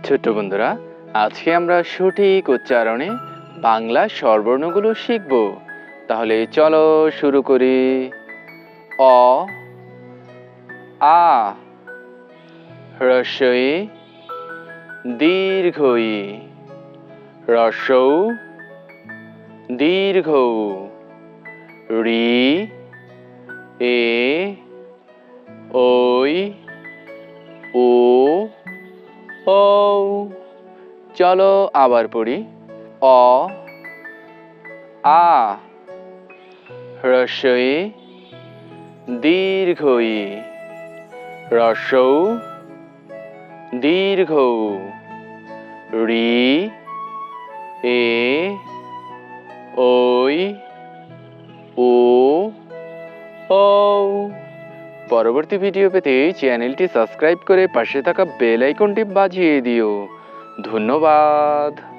ছোট্ট বন্ধুরা, আজকে আমরা সঠিক উচ্চারণে বাংলা স্বরবর্ণগুলো শিখব। তাহলে চলো শুরু করি। অ, আ, হ্রস্ব ই, দীর্ঘ ই, হ্রস্ব উ, দীর্ঘ উ, রি, এ, ওই, ও, ও। চলো আবার পড়ি। অ, আ, হ্রস্ব ই, দীর্ঘ ই, হ্রস্ব উ, দীর্ঘ উ, রি, এ, ওই, ও, ও। পরবর্তী ভিডিও পেতে চ্যানেলটি সাবস্ক্রাইব করে পাশে থাকা বেল আইকনটি বাজিয়ে দিও। ধন্যবাদ।